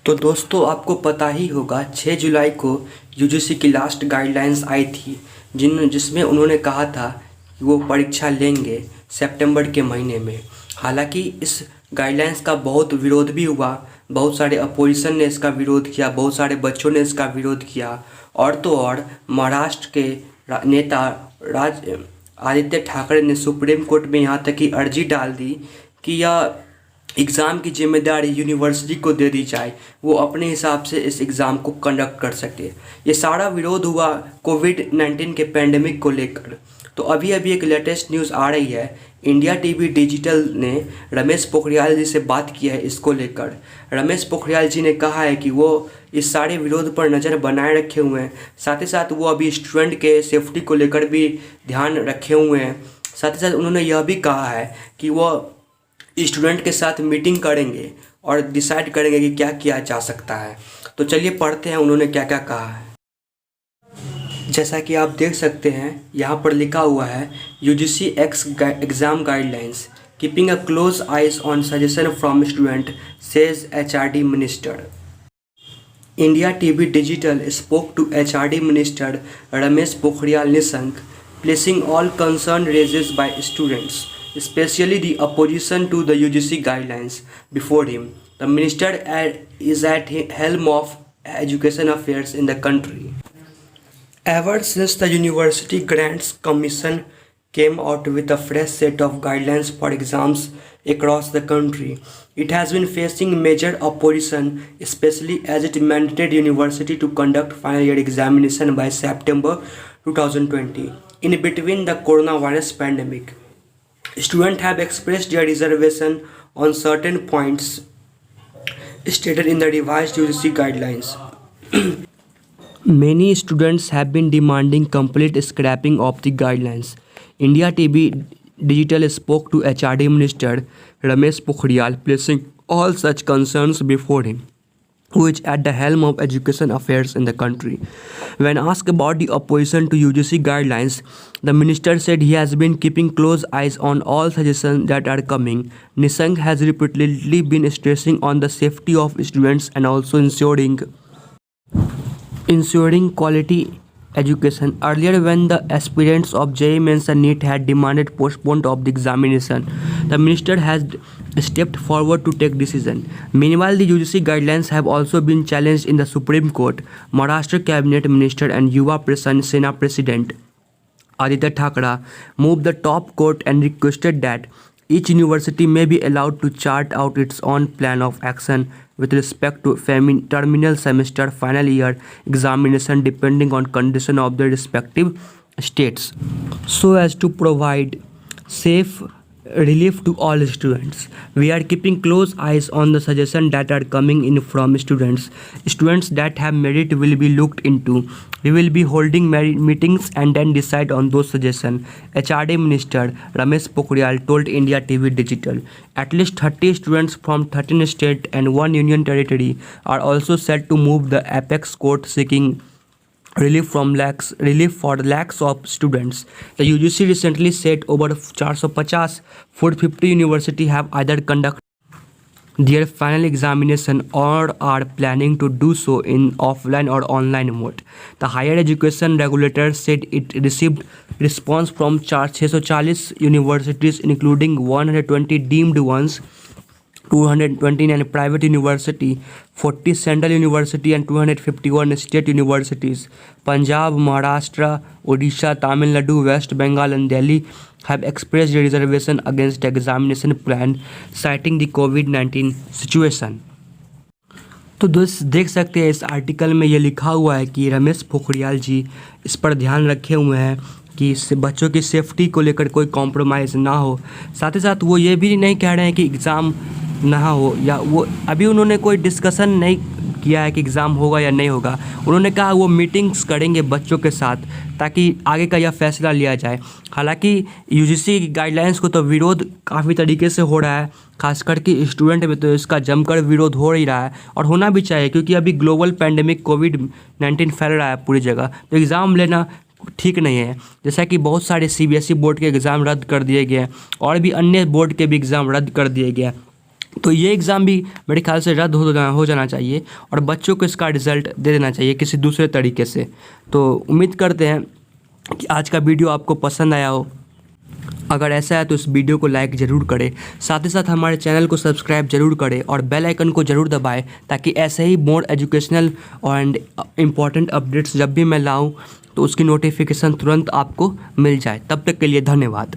तो दोस्तों आपको पता ही होगा 6 जुलाई को यूजीसी की लास्ट गाइडलाइंस आई थी जिसमें उन्होंने कहा था कि वो परीक्षा लेंगे सितंबर के महीने में। हालांकि इस गाइडलाइंस का बहुत विरोध भी हुआ, बहुत सारे अपोजिशन ने इसका विरोध किया, बहुत सारे बच्चों ने इसका विरोध किया। और तो और महाराष्ट्र के नेता आदित्य ठाकरे ने सुप्रीम कोर्ट में यहाँ तक की अर्जी डाल दी कि यह एग्ज़ाम की जिम्मेदारी यूनिवर्सिटी को दे दी जाए, वो अपने हिसाब से इस एग्ज़ाम को कंडक्ट कर सके। ये सारा विरोध हुआ कोविड-19 के पेंडेमिक को लेकर। तो अभी एक लेटेस्ट न्यूज़ आ रही है, इंडिया टीवी डिजिटल ने रमेश पोखरियाल जी से बात की है इसको लेकर। रमेश पोखरियाल जी ने कहा है कि वो इस सारे विरोध पर नज़र बनाए रखे हुए हैं, साथ ही साथ वो अभी स्टूडेंट के सेफ्टी को लेकर भी ध्यान रखे हुए हैं। साथ ही साथ उन्होंने यह भी कहा है कि वो स्टूडेंट के साथ मीटिंग करेंगे और डिसाइड करेंगे कि क्या किया जा सकता है। तो चलिए पढ़ते हैं उन्होंने क्या क्या कहा है। जैसा कि आप देख सकते हैं यहाँ पर लिखा हुआ है, UGC exam guidelines keeping a close eyes on suggestion from student says HRD minister. India TV digital spoke to HRD minister Ramesh Pokhriyal Nishank, placing all concern raises by students, especially the opposition to the UGC guidelines before him. The minister is at helm of education affairs in the country. Ever since the University Grants Commission came out with a fresh set of guidelines for exams across the country, it has been facing major opposition, especially as it mandated university to conduct final year examination by September 2020, in between the coronavirus pandemic. Students have expressed their reservation on certain points stated in the revised UGC guidelines. Many students have been demanding complete scrapping of the guidelines. India TV Digital spoke to HRD Minister Ramesh Pokhriyal, placing all such concerns before him, who is at the helm of education affairs in the country. When asked about the opposition to UGC guidelines, the minister said he has been keeping close eyes on all suggestions that are coming. Nishank has repeatedly been stressing on the safety of students and also ensuring quality education. Earlier, when the aspirants of JEE Mains and NEET had demanded postponement of the examination, the minister has stepped forward to take decision. Meanwhile, the UGC guidelines have also been challenged in the Supreme Court. Maharashtra Cabinet Minister and Yuva Sena President Aditya Thakre moved the top court and requested that each university may be allowed to chart out its own plan of action with respect to terminal semester final year examination depending on condition of the respective states, so as to provide safe relief to all students. We are keeping close eyes on the suggestions that are coming in from students. Students that have merit will be looked into. We will be holding meetings and then decide on those suggestions, HRD Minister Ramesh Pokhriyal told India TV Digital. At least 30 students from 13 states and 1 union territory are also set to move the apex court seeking relief for lakhs of students. The UGC recently said over 450 universities have either conducted their final examination or are planning to do so in offline or online mode. The higher education regulator said it received response from 640 universities, including 120 deemed ones, 229 private university, 40 central university and 251 state universities. Punjab, Maharashtra, Odisha, Tamil Nadu, West Bengal and Delhi have expressed their reservation against the examination plan, citing the COVID-19 situation. तो दोस्त देख सकते हैं इस article में ये लिखा हुआ है कि रमेश पोखरियाल जी इस पर ध्यान रखे हुए हैं कि बच्चों की सेफ्टी को लेकर कोई कॉम्प्रोमाइज़ ना हो। साथ ही साथ वो ये भी नहीं कह रहे हैं कि एग्ज़ाम ना हो, या वो अभी उन्होंने कोई डिस्कशन नहीं किया है कि एग्ज़ाम होगा या नहीं होगा। उन्होंने कहा वो मीटिंग्स करेंगे बच्चों के साथ ताकि आगे का यह फैसला लिया जाए। हालांकि यूजीसी गाइडलाइंस को तो विरोध काफ़ी तरीके से हो रहा है, खासकर कि स्टूडेंट में तो इसका जमकर विरोध हो ही रहा है और होना भी चाहिए, क्योंकि अभी ग्लोबल पैंडेमिक कोविड-19 फैल रहा है पूरी जगह, तो एग्ज़ाम लेना ठीक नहीं है। जैसा कि बहुत सारे सीबीएसई बोर्ड के एग्ज़ाम रद्द कर दिए गए और भी अन्य बोर्ड के भी एग्ज़ाम रद्द कर दिए गए। तो ये एग्ज़ाम भी मेरे ख्याल से रद्द हो जाना चाहिए और बच्चों को इसका रिज़ल्ट दे देना चाहिए किसी दूसरे तरीके से। तो उम्मीद करते हैं कि आज का वीडियो आपको पसंद आया हो। अगर ऐसा है तो इस वीडियो को लाइक ज़रूर करें, साथ ही साथ हमारे चैनल को सब्सक्राइब जरूर करें और बेल आइकन को ज़रूर दबाएं ताकि ऐसे ही मोर एजुकेशनल एंड इम्पॉर्टेंट अपडेट्स जब भी मैं लाऊं तो उसकी नोटिफिकेशन तुरंत आपको मिल जाए। तब तक के लिए धन्यवाद।